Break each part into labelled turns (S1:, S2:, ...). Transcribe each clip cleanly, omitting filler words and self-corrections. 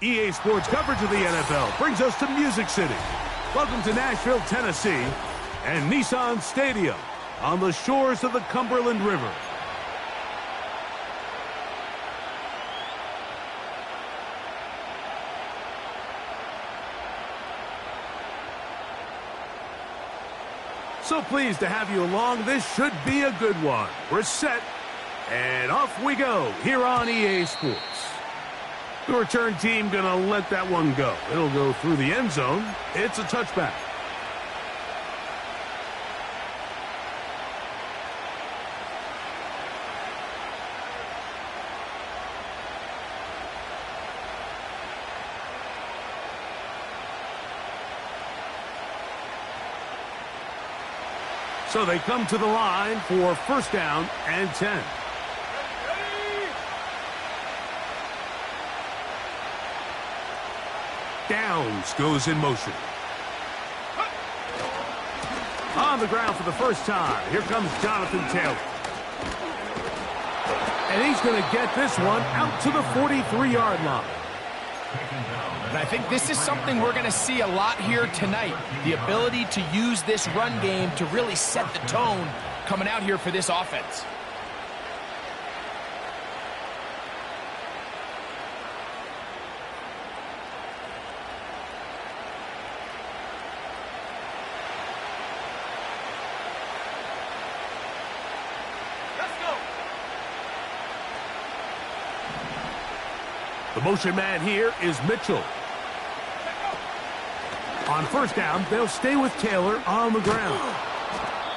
S1: EA Sports coverage of the NFL brings us to Music City. Welcome to Nashville, Tennessee, and Nissan Stadium on the shores of the Cumberland River. So pleased to have you along. This should be a good one. We're set, and off we go here on EA Sports. The return team going to let that one go. It'll go through the end zone. It's a touchback. So they come to the line for first down and 10. Downs goes in motion. On the ground for the first time. Here comes Jonathan Taylor. And he's going to get this one out to the 43-yard line.
S2: And I think this is something we're going to see a lot here tonight. The ability to use this run game to really set the tone coming out here for this offense.
S1: The motion man here is Mitchell. On first down, they'll stay with Taylor on the ground.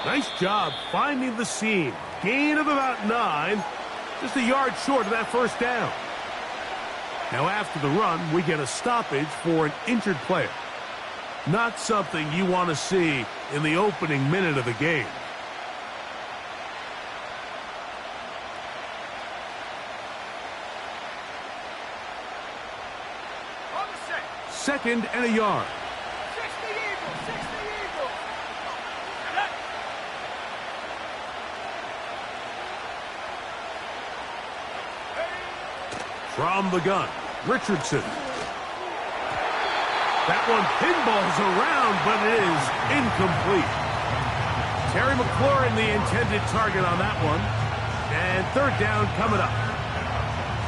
S1: Nice job finding the seam. Gain of about 9. Just a yard short of that first down. Now after the run, we get a stoppage for an injured player. Not something you want to see in the opening minute of the game. Second and a yard.
S3: 60 Eagles.
S1: From the gun, Richardson. That one pinballs around, but it is incomplete. Terry McLaurin, the intended target on that one. And third down coming up.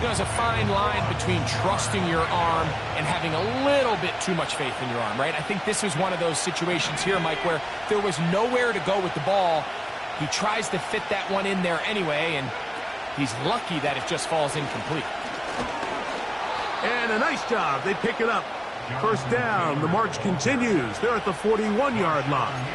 S2: There's a fine line between trusting your arm and having a little bit too much faith in your arm, right? I think this is one of those situations here, Mike, where there was nowhere to go with the ball. He tries to fit that one in there anyway, and he's lucky that it just falls incomplete.
S1: And a nice job. They pick it up. First down. The march continues. They're at the 41-yard line.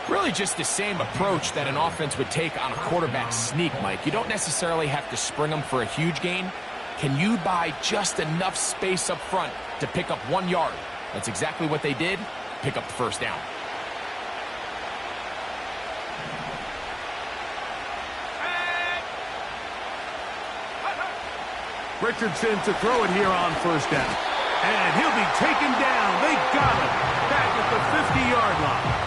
S2: Really just the same approach that an offense would take on a quarterback sneak, Mike. You don't necessarily have to spring them for a huge gain. Can you buy just enough space up front to pick up 1 yard? That's exactly what they did. Pick up the first down.
S1: Richardson to throw it here on first down. And he'll be taken down. They got him back at the 50-yard line.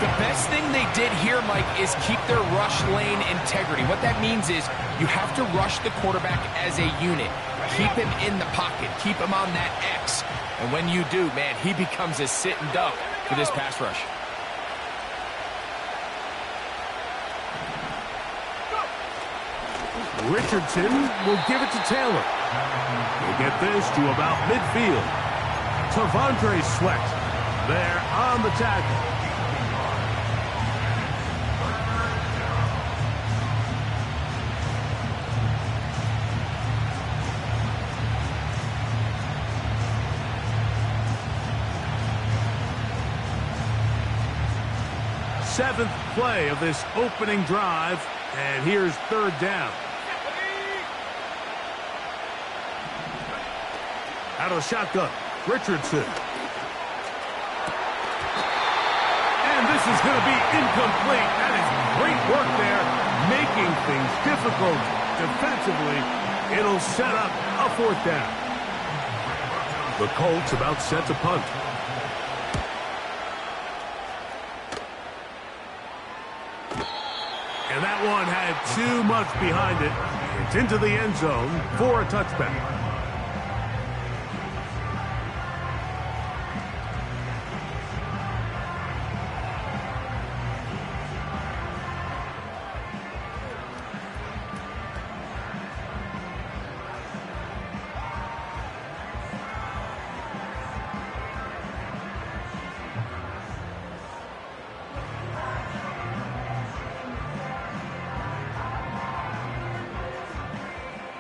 S2: The best thing they did here, Mike, is keep their rush lane integrity. What that means is you have to rush the quarterback as a unit. Keep him in the pocket. Keep him on that X. And when you do, man, he becomes a sitting duck for this pass rush.
S1: Richardson will give it to Taylor. We'll get this to about midfield. Tavondre Sweat there on the tackle. Seventh play of this opening drive, and here's third down. Out of the shotgun, Richardson. And this is going to be incomplete. That is great work there, making things difficult defensively. It'll set up a fourth down. The Colts about set to punt. And that one had too much behind it. It's into the end zone for a touchback.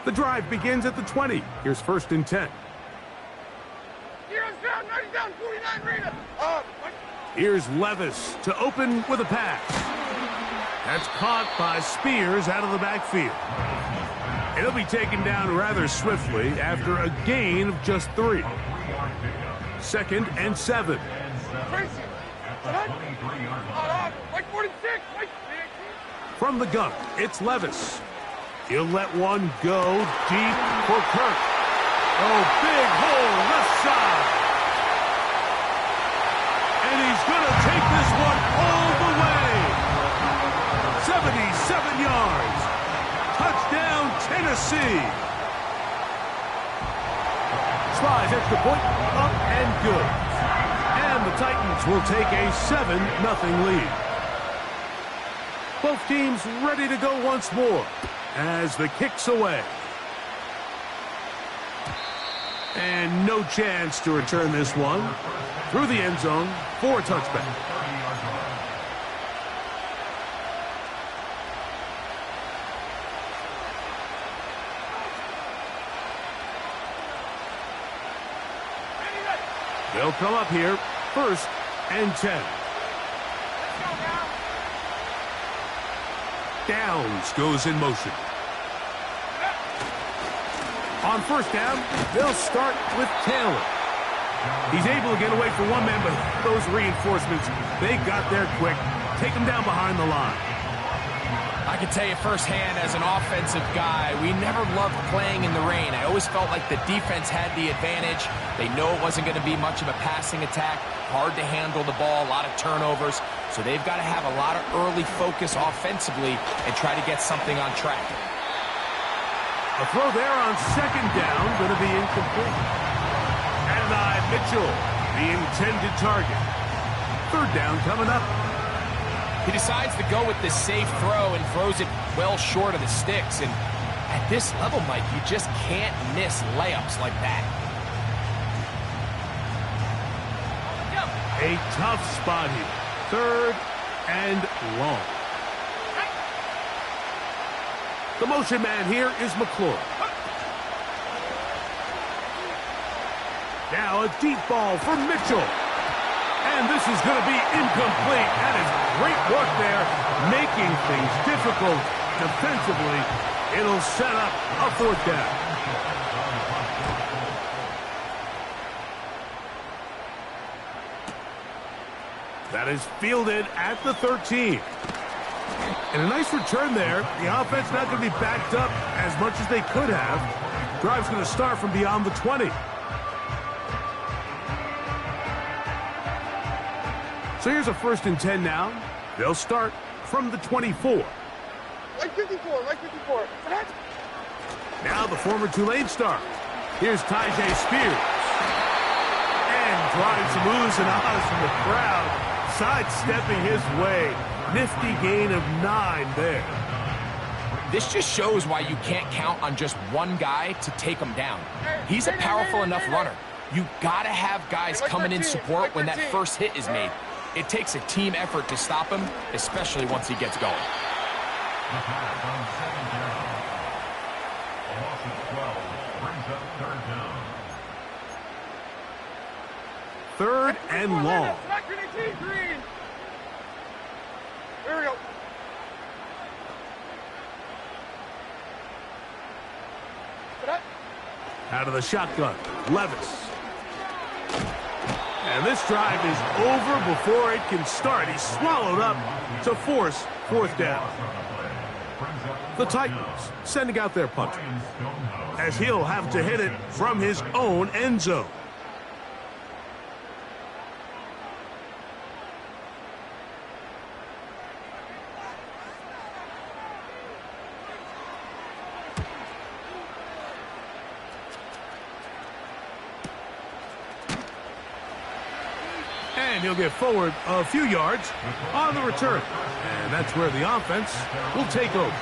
S1: The drive begins at the 20. Here's 1st and 10.
S3: Heroes down, 90 down, 49 Rita.
S1: Here's Levis to open with a pass. That's caught by Spears out of the backfield. It'll be taken down rather swiftly after a gain of just 3. 2nd and 7.
S3: Like 46.
S1: From the gun, it's Levis. He'll let one go deep for Kirk. Oh, big hole left side. And he's going to take this one all the way. 77 yards. Touchdown, Tennessee. Slides extra point, up and good. And the Titans will take a 7-0 lead. Both teams ready to go once more as the kick's away. And no chance to return this one. Through the end zone for a touchback. They'll come up here, 1st and 10. Downs goes in motion. On 1st down, they'll start with Taylor. He's able to get away from one man, but those reinforcements, they got there quick. Take him down behind the line.
S2: I can tell you firsthand as an offensive guy, we never loved playing in the rain. I always felt like the defense had the advantage. They know it wasn't going to be much of a passing attack. Hard to handle the ball, a lot of turnovers. So they've got to have a lot of early focus offensively and try to get something on track.
S1: A throw there on 2nd down, going to be incomplete. Adonai Mitchell, the intended target. 3rd down coming up.
S2: He decides to go with the safe throw and throws it well short of the sticks. And at this level, Mike, you just can't miss layups like that.
S1: A tough spot here. 3rd and long. The motion man here is McClure. Now a deep ball for Mitchell. And this is going to be incomplete. That is great work there, making things difficult defensively. It'll set up a 4th down. That is fielded at the 13. And a nice return there. The offense not going to be backed up as much as they could have. Drive's going to start from beyond the 20. So here's a 1st and 10 now. They'll start from the 24.
S3: Like 54, like 54.
S1: Now the former Tulane star. Here's Tyjae Spears. And drawing some oohs and ahs from the crowd. Sidestepping his way. Nifty gain of 9 there.
S2: This just shows why you can't count on just one guy to take him down. He's a powerful enough runner. You got to have guys coming in support when that first hit is made. It takes a team effort to stop him, especially once he gets going.
S1: Third and long.
S3: Here we go.
S1: Out of the shotgun, Levis. And this drive is over before it can start. He's swallowed up to force 4th down. The Titans sending out their punter, as he'll have to hit it from his own end zone. And he'll get forward a few yards on the return. And that's where the offense will take over.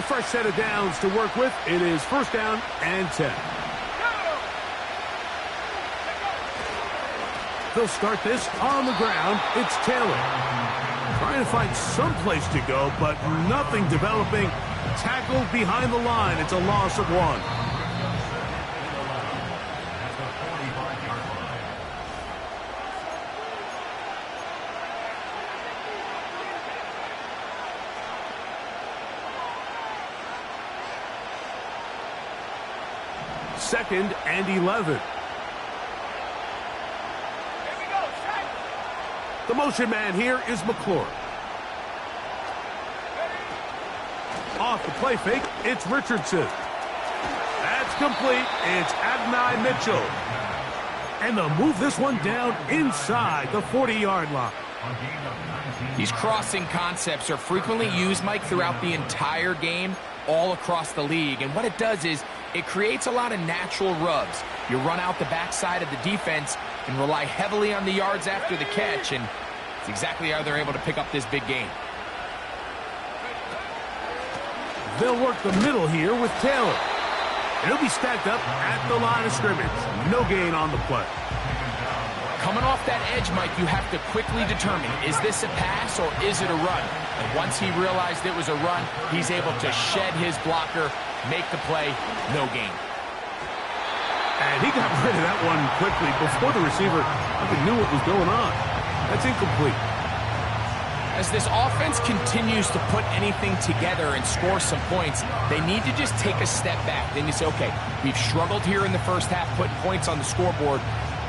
S1: A fresh set of downs to work with. It is first down and 10. They'll start this on the ground. It's Taylor. Trying to find some place to go, but nothing developing. Tackled behind the line. It's a loss of 1. Second and 11. The motion man here is McClure. Off the play fake, it's Richardson. That's complete. It's Adonai Mitchell. And they'll move this one down inside the 40-yard line.
S2: These crossing concepts are frequently used, Mike, throughout the entire game, all across the league. And what it does is it creates a lot of natural rubs. You run out the backside of the defense and rely heavily on the yards after the catch, and it's exactly how they're able to pick up this big game.
S1: They'll work the middle here with Taylor. It'll be stacked up at the line of scrimmage. No gain on the play.
S2: Coming off that edge, Mike, you have to quickly determine, is this a pass or is it a run? And once he realized it was a run, he's able to shed his blocker, make the play, no gain.
S1: And he got rid of that one quickly before the receiver even knew what was going on. That's incomplete.
S2: As this offense continues to put anything together and score some points, they need to just take a step back. Then you say, okay, we've struggled here in the first half putting points on the scoreboard.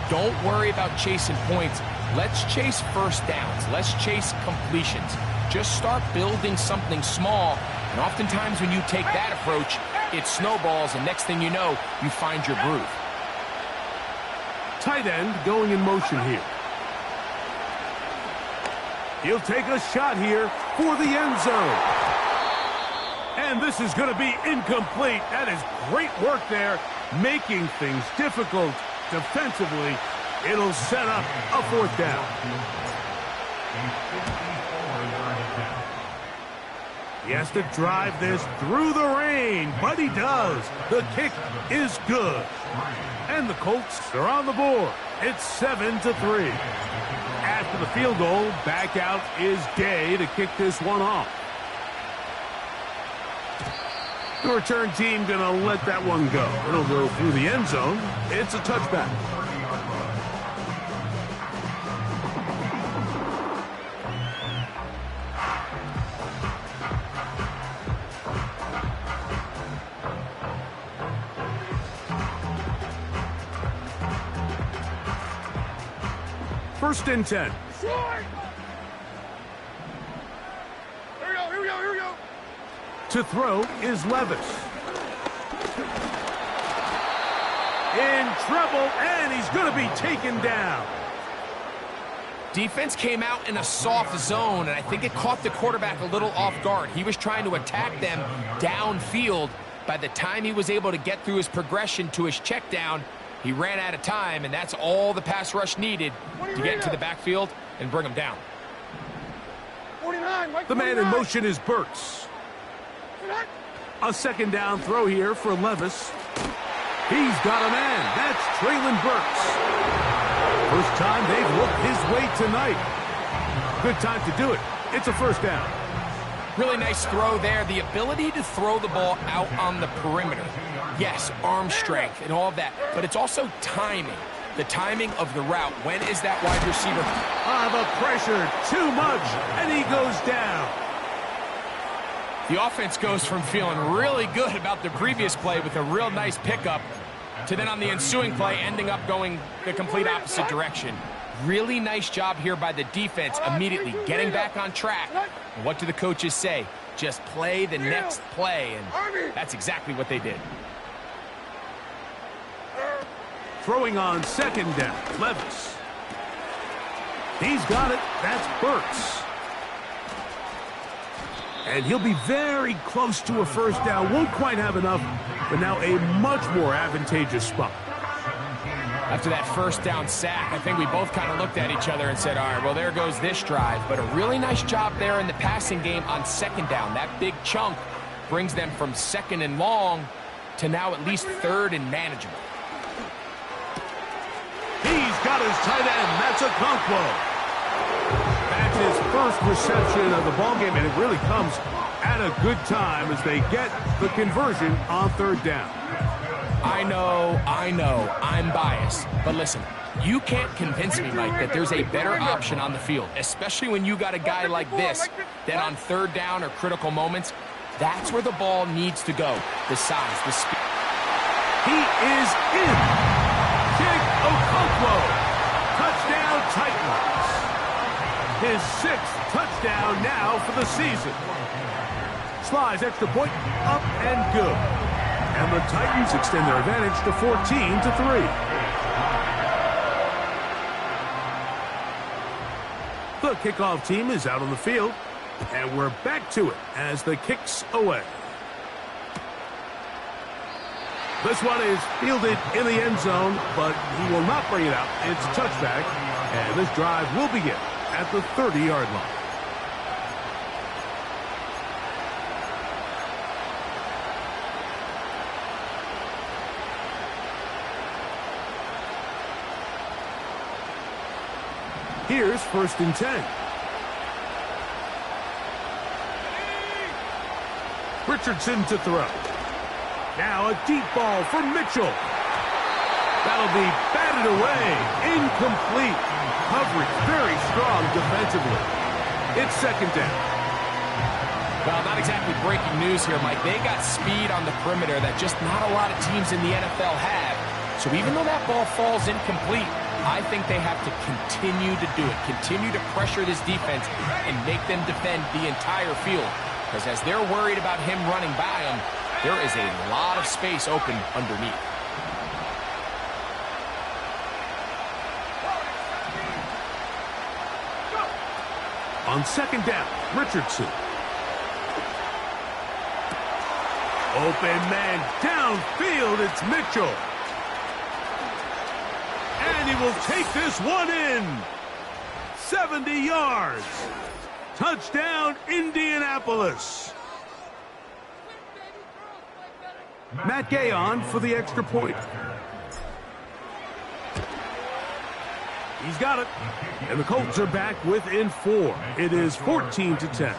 S2: Don't worry about chasing points. Let's chase first downs. Let's chase completions. Just start building something small. And oftentimes when you take that approach, it snowballs, and next thing you know, you find your groove.
S1: Tight end going in motion here. He'll take a shot here for the end zone. And this is going to be incomplete. That is great work there, making things difficult defensively. It'll set up a fourth down. He has to drive this through the rain, but he does. The kick is good. And the Colts are on the board. It's 7-3. After the field goal, back out is Gay to kick this one off. The return team going to let that one go. It'll go through the end zone. It's a touchback. First and 10.
S3: Short! Here we go.
S1: To throw is Levis. In trouble, and he's going to be taken down.
S2: Defense came out in a soft zone, and I think it caught the quarterback a little off guard. He was trying to attack them downfield. By the time he was able to get through his progression to his check down, he ran out of time, and that's all the pass rush needed to get into the backfield and bring him down.
S3: 49, Mike,
S1: The man in motion is Burks. A second down throw here for Levis. He's got a man. That's Traylon Burks. First time they've looked his way tonight. Good time to do it. It's a first down.
S2: Really nice throw there. The ability to throw the ball out on the perimeter. Yes, arm strength and all of that, but it's also timing. The timing of the route. When is that wide receiver?
S1: The pressure, too much, and he goes down.
S2: The offense goes from feeling really good about the previous play with a real nice pickup to then on the ensuing play ending up going the complete opposite direction. Really nice job here by the defense immediately getting back on track. And what do the coaches say? Just play the next play, and that's exactly what they did.
S1: Throwing on second down, Levis. He's got it. That's Burks. And he'll be very close to a first down. Won't quite have enough, but now a much more advantageous spot.
S2: After that first down sack, I think we both kind of looked at each other and said, all right, well, there goes this drive. But a really nice job there in the passing game on second down. That big chunk brings them from 2nd and long to now at least 3rd and manageable.
S1: He's got his tight end. That's a Okonkwo. That's his first reception of the ballgame, and it really comes at a good time as they get the conversion on 3rd down.
S2: I know, I'm biased. But listen, you can't convince me, Mike, that there's a better option on the field, especially when you got a guy like this that on 3rd down or critical moments, that's where the ball needs to go. The size, the speed.
S1: He is in. Kick Okonkwo. Touchdown Titans. His 6th touchdown now for the season. Slides extra point, up and good. And the Titans extend their advantage to 14-3. The kickoff team is out on the field, and we're back to it as the kick's away. This one is fielded in the end zone, but he will not bring it out. It's a touchback, and this drive will begin at the 30-yard line. Here's 1st and 10. Richardson to throw. Now a deep ball for Mitchell. That'll be batted away. Incomplete. Coverage very strong defensively. It's 2nd down.
S2: Well, not exactly breaking news here, Mike. They got speed on the perimeter that just not a lot of teams in the NFL have. So even though that ball falls incomplete, I think they have to continue to do it. Continue to pressure this defense and make them defend the entire field. Because as they're worried about him running by them, there is a lot of space open underneath.
S1: On 2nd down, Richardson. Open man downfield, it's Mitchell. And he will take this one in. 70 yards. Touchdown, Indianapolis. Matt Gay on for the extra point. He's got it. And the Colts are back within 4. It is 14-10.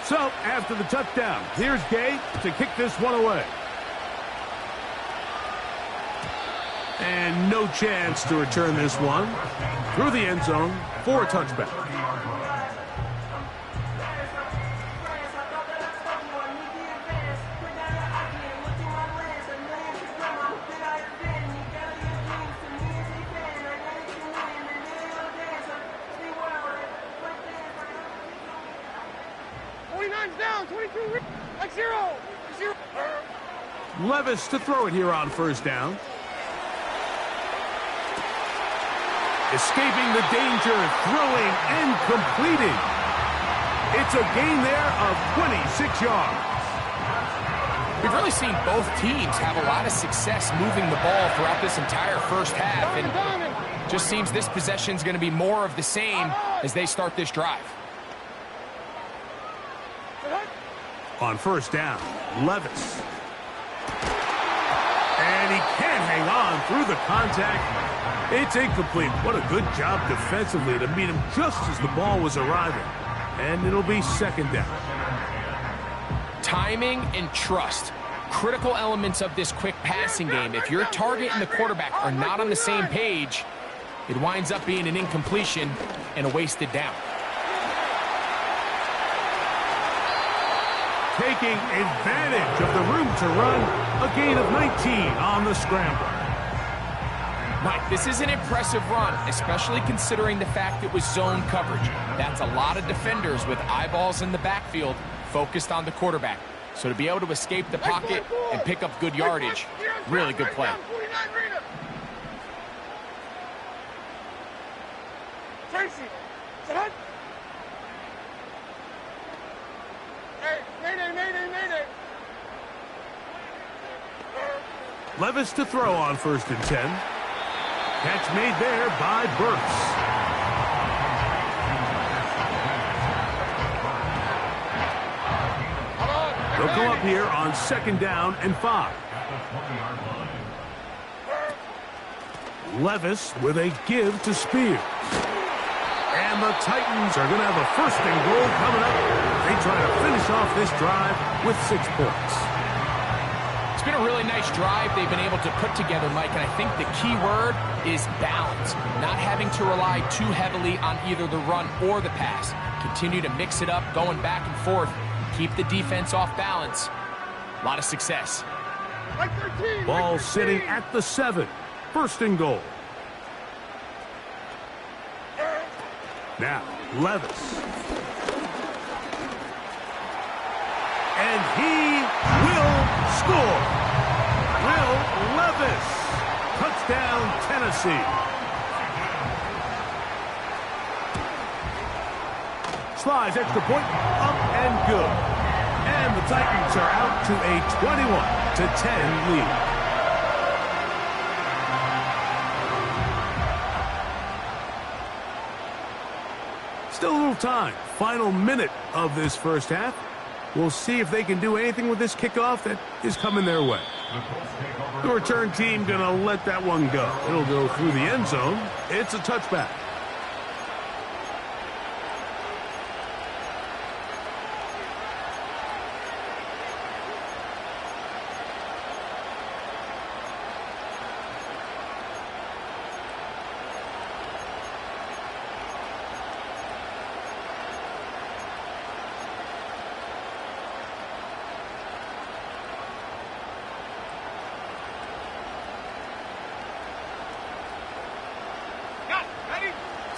S1: So, after the touchdown, here's Gay to kick this one away. And no chance to return this one through the end zone for a touchback.
S3: Down, 22, like 0.
S1: Levis to throw it here on 1st down. Escaping the danger, throwing and completing. It's a gain there of 26 yards.
S2: We've really seen both teams have a lot of success moving the ball throughout this entire first half, and just seems this possession's going to be more of the same as they start this drive.
S1: On 1st down, Levis. And he can't hang on through the contact. It's incomplete. What a good job defensively to meet him just as the ball was arriving. And it'll be 2nd down.
S2: Timing and trust. Critical elements of this quick passing game. If your target and the quarterback are not on the same page, it winds up being an incompletion and a wasted down.
S1: Taking advantage of the room to run, a gain of 19 on the scramble.
S2: Mike, this is an impressive run, especially considering the fact it was zone coverage. That's a lot of defenders with eyeballs in the backfield focused on the quarterback. So to be able to escape the pocket and pick up good yardage, really good play.
S3: Tracy, hey, mayday, mayday, mayday.
S1: Levis to throw on 1st and 10. Catch made there by Burks. They'll come up here on 2nd down and 5. Levis with a give to Spears. And the Titans are going to have a 1st and goal coming up. They try to finish off this drive with 6 points.
S2: It's been a really nice drive they've been able to put together, Mike, and I think the key word is balance. Not having to rely too heavily on either the run or the pass. Continue to mix it up, going back and forth. Keep the defense off balance. A lot of success.
S1: Ball sitting at the 7. 1st and goal. Now, Levis. And he will score. Will Levis. Touchdown, Tennessee. Slides extra point, up and good. And the Titans are out to a 21-10 lead. Still a little time. Final minute of this 1st half. We'll see if they can do anything with this kickoff that is coming their way. The return team going to let that one go. It'll go through the end zone. It's a touchback.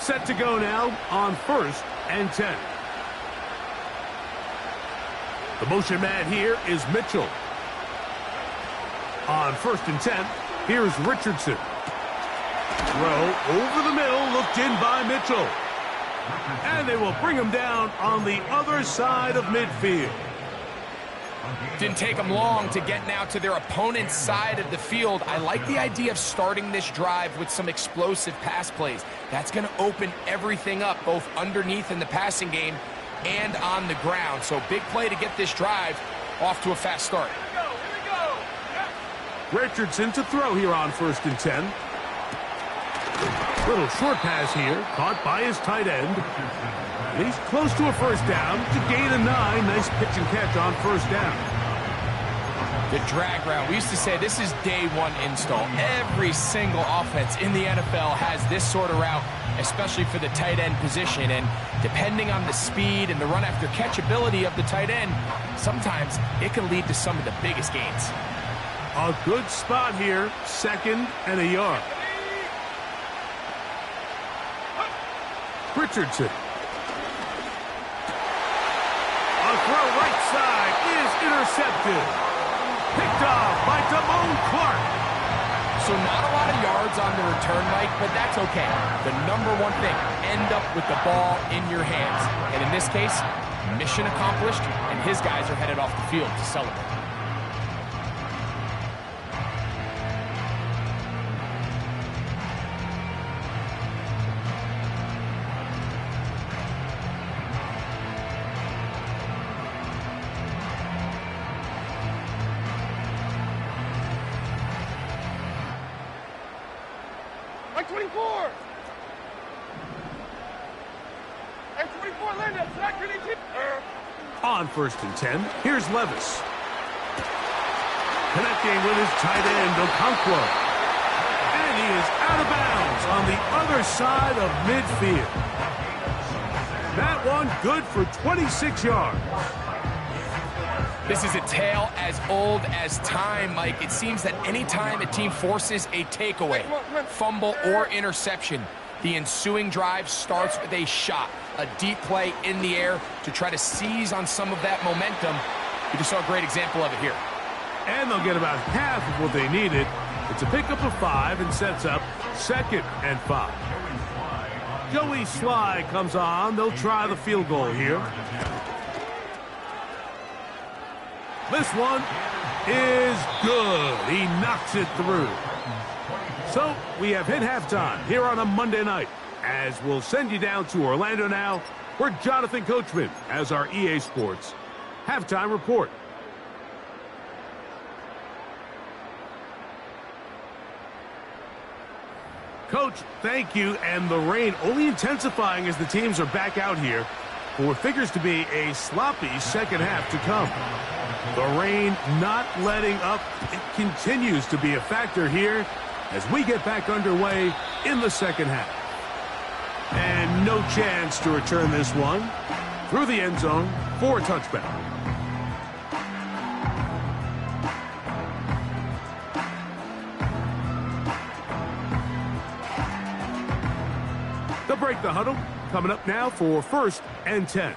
S1: Set to go now on 1st and 10. The motion man here is Mitchell. On 1st and 10, here's Richardson. Throw over the middle, looked in by Mitchell. And they will bring him down on the other side of midfield.
S2: Didn't take them long to get now to their opponent's side of the field. I like the idea of starting this drive with some explosive pass plays. That's going to open everything up, both underneath in the passing game and on the ground. So big play to get this drive off to a fast start.
S3: Here we go. Yeah.
S1: Richardson to throw here on 1st and 10. Little short pass here, caught by his tight end. He's close to a 1st down to gain a 9. Nice pitch and catch on 1st down.
S2: The drag route. We used to say this is day 1 install. Every single offense in the NFL has this sort of route, especially for the tight end position. And depending on the speed and the run after catch ability of the tight end, sometimes it can lead to some of the biggest gains.
S1: A good spot here, 2nd and a yard. Richardson. Throw right side is intercepted. Picked off by Damone Clark.
S2: So not a lot of yards on the return, Mike, but that's okay. The number one thing, end up with the ball in your hands. And in this case, mission accomplished, and his guys are headed off the field to celebrate.
S3: Like 24. And 24, Linda.
S1: On 1st and 10, here's Levis. Connecting with his tight end, Okonkwo. And he is out of bounds on the other side of midfield. That one good for 26 yards.
S2: This is a tale as old as time, Mike. It seems that anytime a team forces a takeaway, fumble, or interception, the ensuing drive starts with a shot, a deep play in the air to try to seize on some of that momentum. We just saw a great example of it here.
S1: And they'll get about half of what they needed. It's a pickup of 5 and sets up 2nd and 5. Joey Sly comes on. They'll try the field goal here. This one is good. He knocks it through. So we have hit halftime here on a Monday night, as we'll send you down to Orlando now, where Jonathan Coachman has our EA Sports halftime report. Coach, thank you. And the rain only intensifying as the teams are back out here for what figures to be a sloppy second half to come. The rain not letting up. It continues to be a factor here as we get back underway in the second half. And no chance to return this one through the end zone for a touchback. They'll break the huddle. Coming up now for 1st and 10.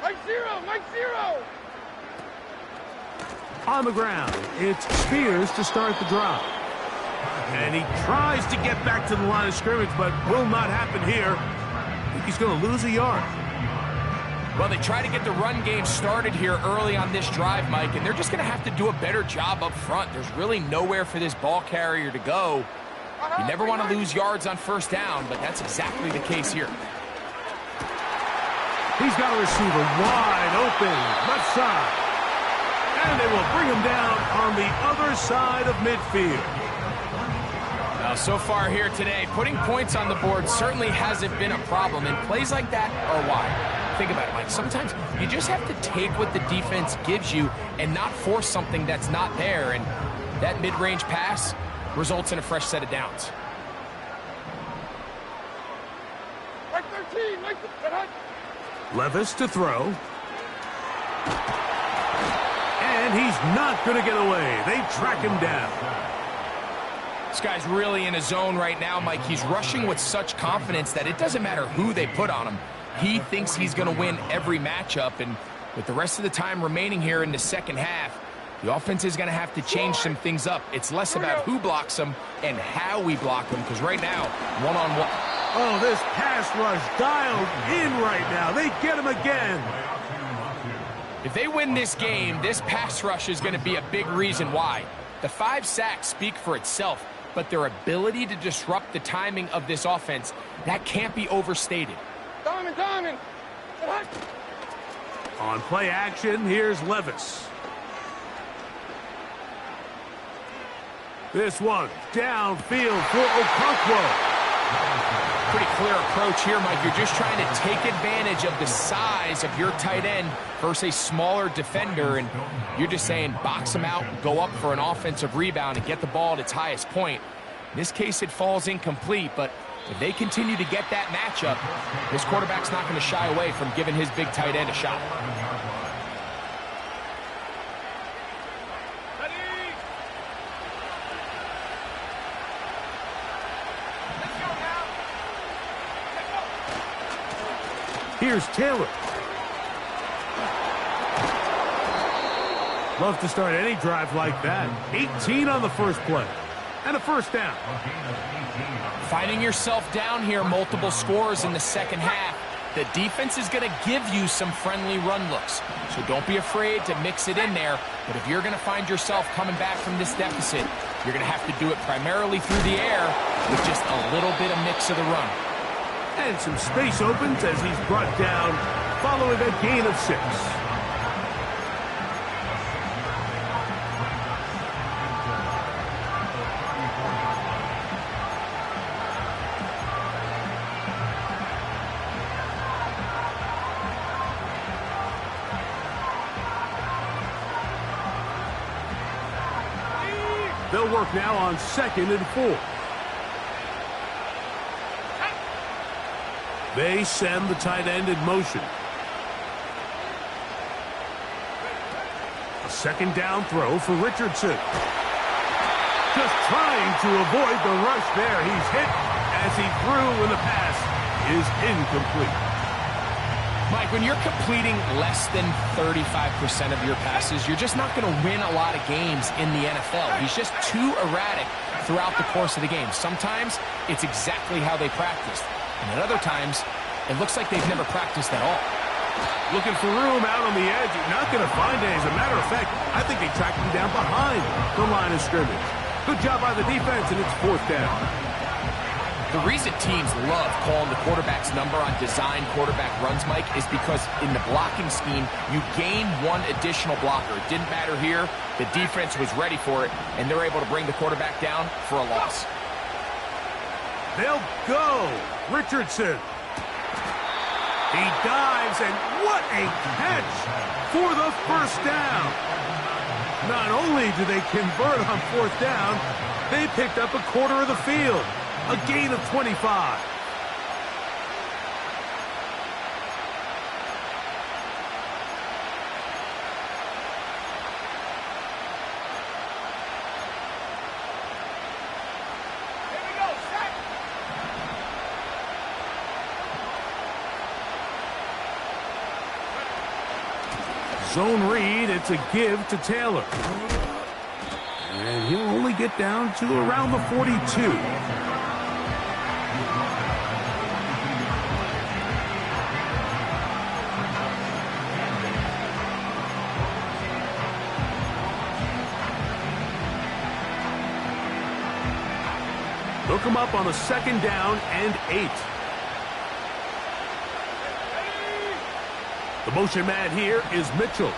S3: Mike zero.
S1: On the ground, it's Spears to start the drive. And he tries to get back to the line of scrimmage, but will not happen here. I think he's going to lose a yard.
S2: Well, they try to get the run game started here early on this drive, Mike, and they're just going to have to do a better job up front. There's really nowhere for this ball carrier to go. You never want to lose yards on 1st down, but that's exactly the case here.
S1: He's got a receiver wide open, left side. And they will bring him down on the other side of midfield.
S2: Now, so far here today, putting points on the board certainly hasn't been a problem, and plays like that are why. Think about it, Mike. Sometimes you just have to take what the defense gives you and not force something that's not there, and that mid-range pass results in a fresh set of downs.
S3: Mike 13, Mike 13.
S1: Levis to throw. And he's not going to get away. They track him down.
S2: This guy's really in a zone right now, Mike. He's rushing with such confidence that it doesn't matter who they put on him. He thinks he's going to win every matchup, and with the rest of the time remaining here in the second half, the offense is going to have to change some things up. It's less about who blocks them and how we block them, because right now, one-on-one.
S1: Oh, this pass rush dialed in right now. They get him again.
S2: If they win this game, this pass rush is going to be a big reason why. The 5 sacks speak for itself, but their ability to disrupt the timing of this offense, that can't be overstated.
S3: Diamond.
S1: On play action, here's Levis. This one downfield for Okonkwo.
S2: Pretty clear approach here, Mike. You're just trying to take advantage of the size of your tight end versus a smaller defender, and you're just saying box him out, go up for an offensive rebound, and get the ball at its highest point. In this case, it falls incomplete, but if they continue to get that matchup, this quarterback's not going to shy away from giving his big tight end a shot.
S1: Here's Taylor. Love to start any drive like that. 18 on the first play. And a 1st down.
S2: Finding yourself down here, multiple scores in the second half. The defense is going to give you some friendly run looks. So don't be afraid to mix it in there. But if you're going to find yourself coming back from this deficit, you're going to have to do it primarily through the air with just a little bit of mix of the run.
S1: And some space opens as he's brought down following a gain of 6. They'll work now on 2nd and 4. They send the tight end in motion. A 2nd down throw for Richardson. Just trying to avoid the rush there. He's hit as he threw, and the pass is incomplete.
S2: Mike, when you're completing less than 35% of your passes, you're just not going to win a lot of games in the NFL. He's just too erratic throughout the course of the game. Sometimes it's exactly how they practiced. And at other times, it looks like they've never practiced at all.
S1: Looking for room out on the edge. You're not going to find it. As a matter of fact, I think they tracked him down behind the line of scrimmage. Good job by the defense, and it's 4th down.
S2: The reason teams love calling the quarterback's number on design quarterback runs, Mike, is because in the blocking scheme, you gain one additional blocker. It didn't matter here. The defense was ready for it, and they're able to bring the quarterback down for a loss.
S1: They'll go. Richardson. He dives, and what a catch for the 1st down. Not only do they convert on 4th down, they picked up a quarter of the field. A gain of 25. Zone read, it's a give to Taylor. And he'll only get down to around the 42. Look him up on a 2nd down and 8. The motion man here is Mitchell.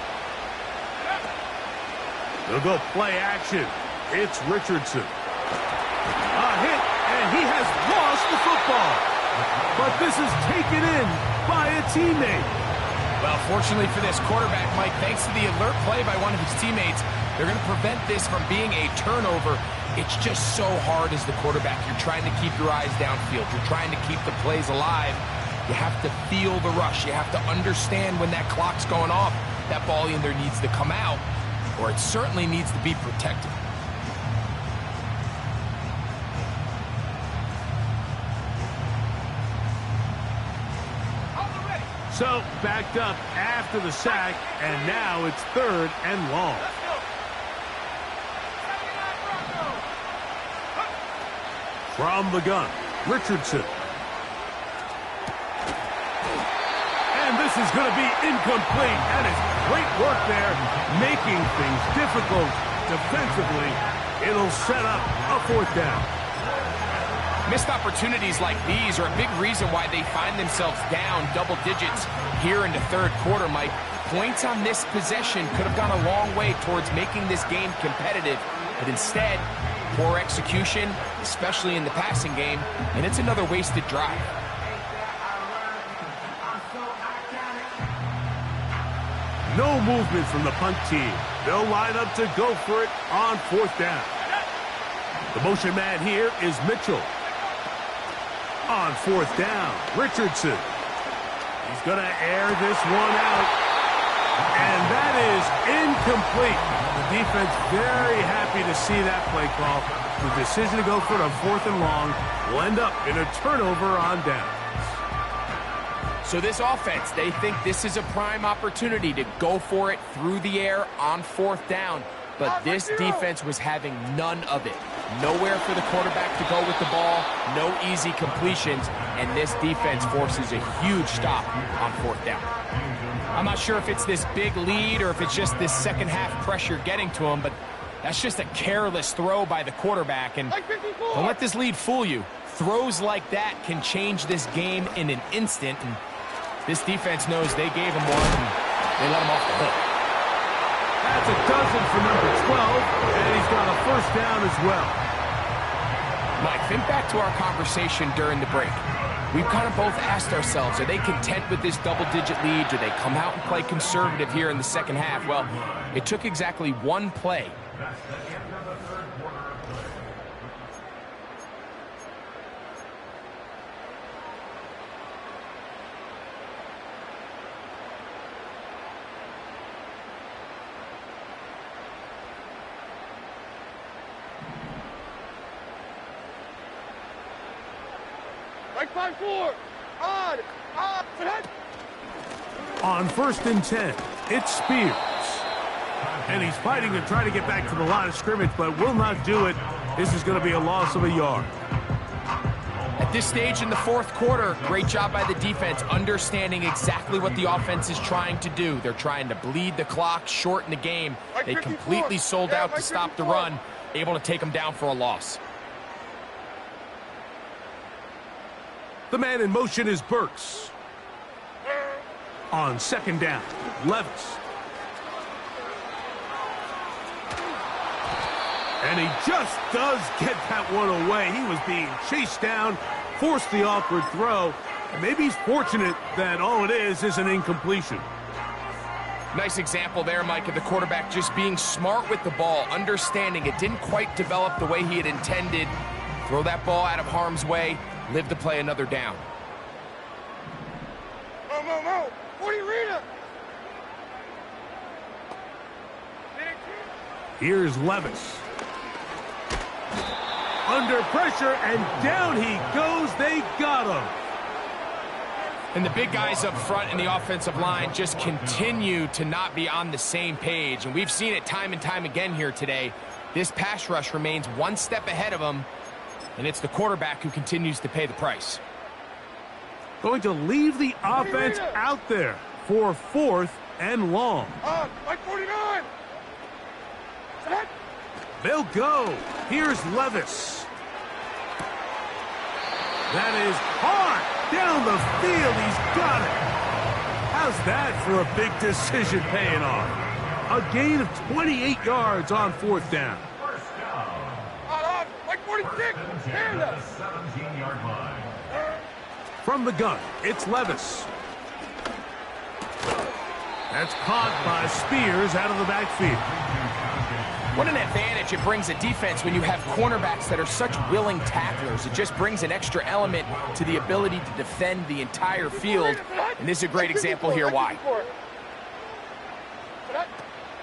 S1: They'll go play action. It's Richardson. A hit, and he has lost the football. But this is taken in by a teammate.
S2: Well, fortunately for this quarterback, Mike, thanks to the alert play by one of his teammates, they're going to prevent this from being a turnover. It's just so hard as the quarterback. You're trying to keep your eyes downfield. You're trying to keep the plays alive. You have to feel the rush. You have to understand when that clock's going off. That ball either needs to come out, or it certainly needs to be protected.
S1: So, backed up after the sack, and now it's 3rd and long. From the gun, Richardson. And this is going to be incomplete. That is great work there, making things difficult defensively. It'll set up a 4th down.
S2: Missed opportunities like these are a big reason why they find themselves down double digits here in the 3rd quarter, Mike. Points on this possession could have gone a long way towards making this game competitive, but instead, poor execution, especially in the passing game, and it's another wasted drive.
S1: No movement from the punt team. They'll line up to go for it on 4th down. The motion man here is Mitchell. On 4th down, Richardson. He's going to air this one out. And that is incomplete. The defense very happy to see that play call. The decision to go for it on 4th and long will end up in a turnover on down.
S2: So this offense, they think this is a prime opportunity to go for it through the air on 4th down. But this defense was having none of it. Nowhere for the quarterback to go with the ball, no easy completions, and this defense forces a huge stop on 4th down. I'm not sure if it's this big lead or if it's just this 2nd half pressure getting to him, but that's just a careless throw by the quarterback. And don't let this lead fool you. Throws like that can change this game in an instant, and this defense knows they gave him one, and they let him off the hook.
S1: That's a dozen for number 12, and he's got a 1st down as well.
S2: Mike, think back to our conversation during the break. We've kind of both asked ourselves, are they content with this double-digit lead? Do they come out and play conservative here in the 2nd half? Well, it took exactly one play.
S3: Right 5-4. On.
S1: On 1st and 10, it's Spears. And he's fighting to try to get back to the line of scrimmage, but will not do it. This is going to be a loss of a yard.
S2: At this stage in the fourth quarter, great job by the defense, understanding exactly what the offense is trying to do. They're trying to bleed the clock, shorten the game. They completely sold out to stop the run, able to take them down for a loss.
S1: The man in motion is Burks. On second down, Levis. And he just does get that one away. He was being chased down, forced the awkward throw. And maybe he's fortunate that all it is an incompletion.
S2: Nice example there, Mike, of the quarterback just being smart with the ball, understanding it didn't quite develop the way he had intended. Throw that ball out of harm's way, live to play another down.
S3: Mo, what are you reading?
S1: Here's Levis. Under pressure, and down he goes. They got him.
S2: And the big guys up front in the offensive line just continue to not be on the same page. And we've seen it time and time again here today. This pass rush remains one step ahead of them, and it's the quarterback who continues to pay the price.
S1: Going to leave the offense out there for 4th and long.
S3: Like 49. Set.
S1: They'll go. Here's Levis. That is hard. Down the field. He's got it. How's that for a big decision paying off? A gain of 28 yards on 4th down.
S3: Like 46. Hand up.
S4: 17-yard line.
S1: From the gun, it's Levis. That's caught by Spears out of the backfield.
S2: What an advantage it brings a defense when you have cornerbacks that are such willing tacklers. It just brings an extra element to the ability to defend the entire field. And this is a great example here why.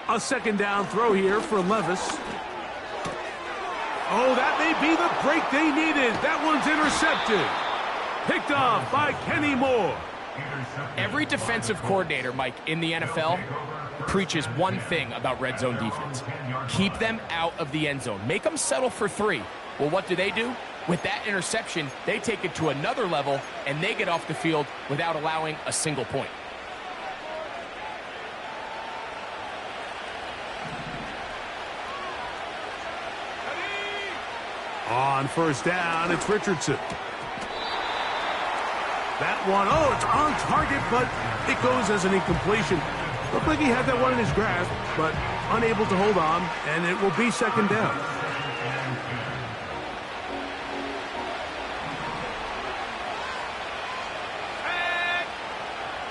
S1: A second down throw here for Levis. Oh, that may be the break they needed. That one's intercepted. Picked off by Kenny Moore.
S2: Every defensive coordinator, Mike, in the NFL preaches one thing about red zone defense. Keep them out of the end zone. Make them settle for 3. Well, what do? With that interception, they take it to another level, and they get off the field without allowing a single point.
S1: On first down, it's Richardson. That one, it's on target, but it goes as an incompletion. Looked like he had that one in his grasp, but unable to hold on, and it will be second down.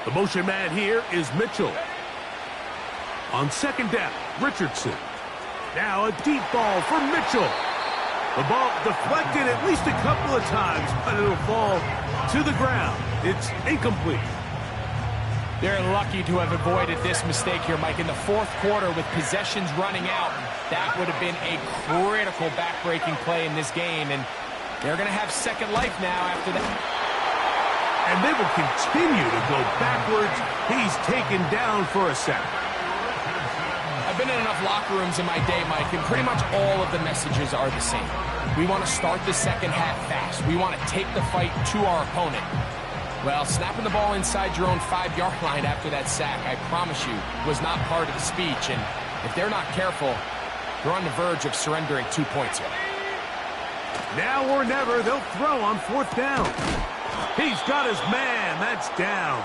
S1: The motion man here is Mitchell. On second down, Richardson. Now a deep ball for Mitchell. The ball deflected at least a couple of times, but it'll fall to the ground. It's incomplete.
S2: They're lucky to have avoided this mistake here, Mike. In the fourth quarter, with possessions running out, that would have been a critical back-breaking play in this game, and they're going to have second life now after that.
S1: And they will continue to go backwards. He's taken down for a sack.
S2: I've been in enough locker rooms in my day, Mike, and pretty much all of the messages are the same. We want to start the second half fast. We want to take the fight to our opponent. Well, snapping the ball inside your own 5-yard line after that sack, I promise you, was not part of the speech. And if they're not careful, they're on the verge of surrendering 2 points here.
S1: Now or never, they'll throw on fourth down. He's got his man. That's down.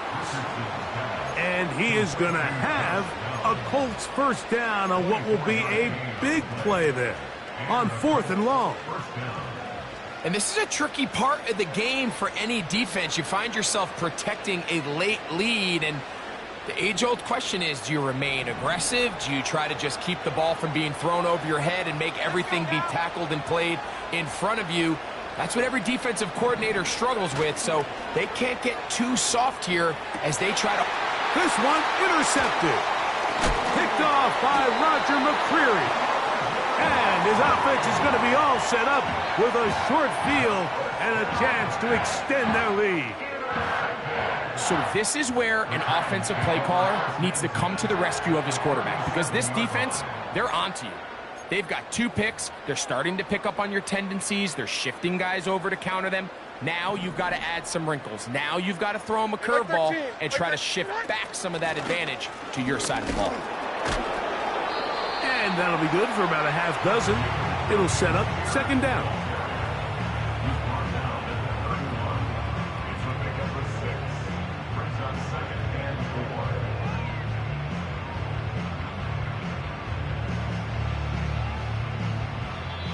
S1: And he is going to have a Colts first down on what will be a big play there on 4th and long.
S2: And this is a tricky part of the game for any defense. You find yourself protecting a late lead, and the age-old question is, do you remain aggressive? Do you try to just keep the ball from being thrown over your head and make everything be tackled and played in front of you? That's what every defensive coordinator struggles with, so they can't get too soft here as they try to...
S1: This one intercepted. Picked off by Roger McCreary. And his offense is going to be all set up with a short field and a chance to extend their lead.
S2: So this is where an offensive play caller needs to come to the rescue of his quarterback, because this defense, they're onto you. They've got 2 picks. They're starting to pick up on your tendencies. They're shifting guys over to counter them. Now you've got to add some wrinkles. Now you've got to throw him a curveball and try to shift back some of that advantage to your side of the ball.
S1: And that'll be good for about a half dozen. It'll set up second down.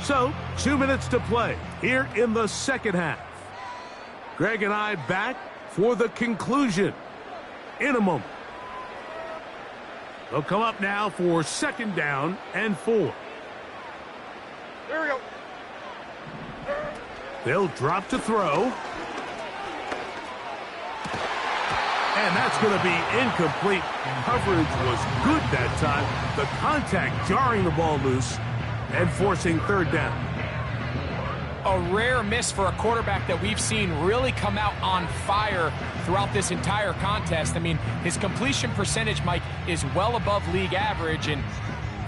S1: So, 2 minutes to play here in the second half. Greg and I back for the conclusion in a moment. They'll come up now for second down and 4.
S3: There we go.
S1: They'll drop to throw. And that's going to be incomplete. Coverage was good that time. The contact jarring the ball loose and forcing third down.
S2: A rare miss for a quarterback that we've seen really come out on fire throughout this entire contest. I mean, his completion percentage, Mike, is well above league average, and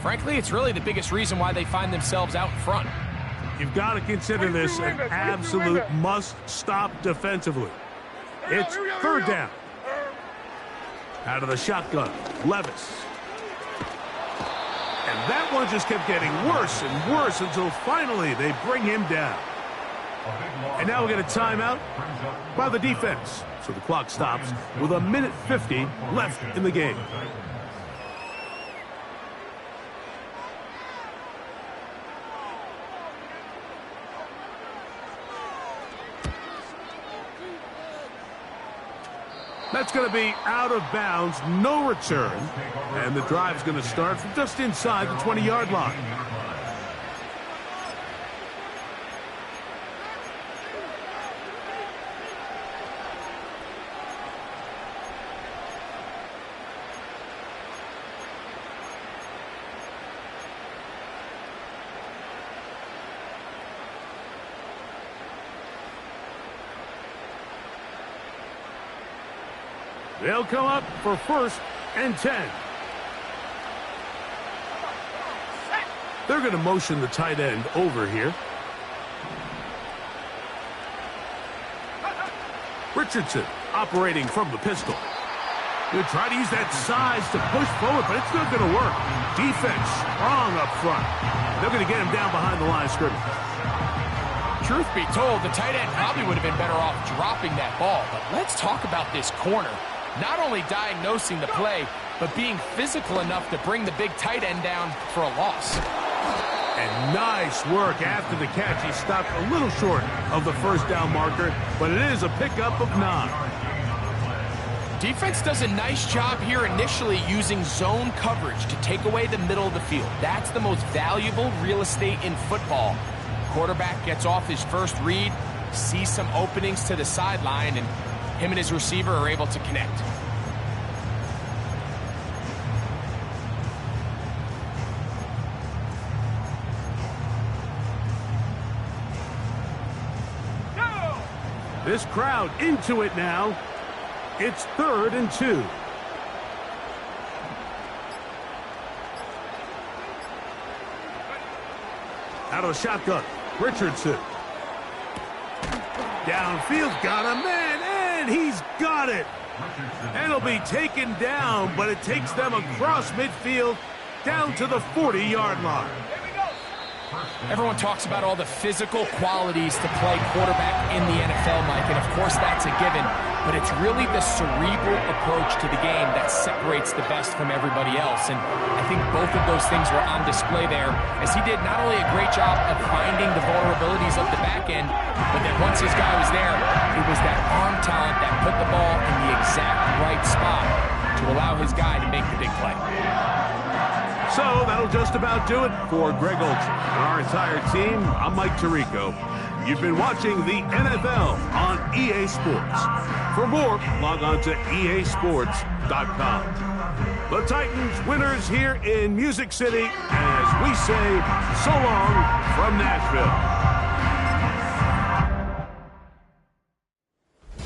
S2: frankly, it's really the biggest reason why they find themselves out in front.
S1: You've got to consider this an absolute must-stop defensively. It's third down. Out of the shotgun, Levis. And that one just kept getting worse and worse until finally they bring him down. And now we get a timeout by the defense. So the clock stops with 1:50 left in the game. That's going to be out of bounds, no return. And the drive's going to start from just inside the 20-yard line. They'll come up for first and 10. They're going to motion the tight end over here. Richardson operating from the pistol. He'll try to use that size to push forward, but it's not going to work. Defense strong up front. They're going to get him down behind the line of scrimmage.
S2: Truth be told, the tight end probably would have been better off dropping that ball. But let's talk about this corner. Not only diagnosing the play, but being physical enough to bring the big tight end down for a loss.
S1: And nice work after the catch. He stopped a little short of the first down marker, but it is a pickup of 9.
S2: Defense does a nice job here initially using zone coverage to take away the middle of the field. That's the most valuable real estate in football. Quarterback gets off his first read, sees some openings to the sideline, and him and his receiver are able to connect.
S1: This crowd into it now. It's 3rd and 2. Out of the shotgun, Richardson. Downfield, got a man, and he's got it. And it'll be taken down, but it takes them across midfield down to the 40-yard line.
S2: Everyone talks about all the physical qualities to play quarterback in the NFL, Mike, and of course that's a given, but it's really the cerebral approach to the game that separates the best from everybody else, and I think both of those things were on display there, as he did not only a great job of finding the vulnerabilities of the back end, but then once his guy was there, it was that arm talent that put the ball in the exact right spot to allow his guy to make the big play.
S1: So that'll just about do it for Greg Olson and our entire team. I'm Mike Tirico. You've been watching the NFL on EA Sports. For more, log on to easports.com. The Titans winners here in Music City, as we say so long from Nashville.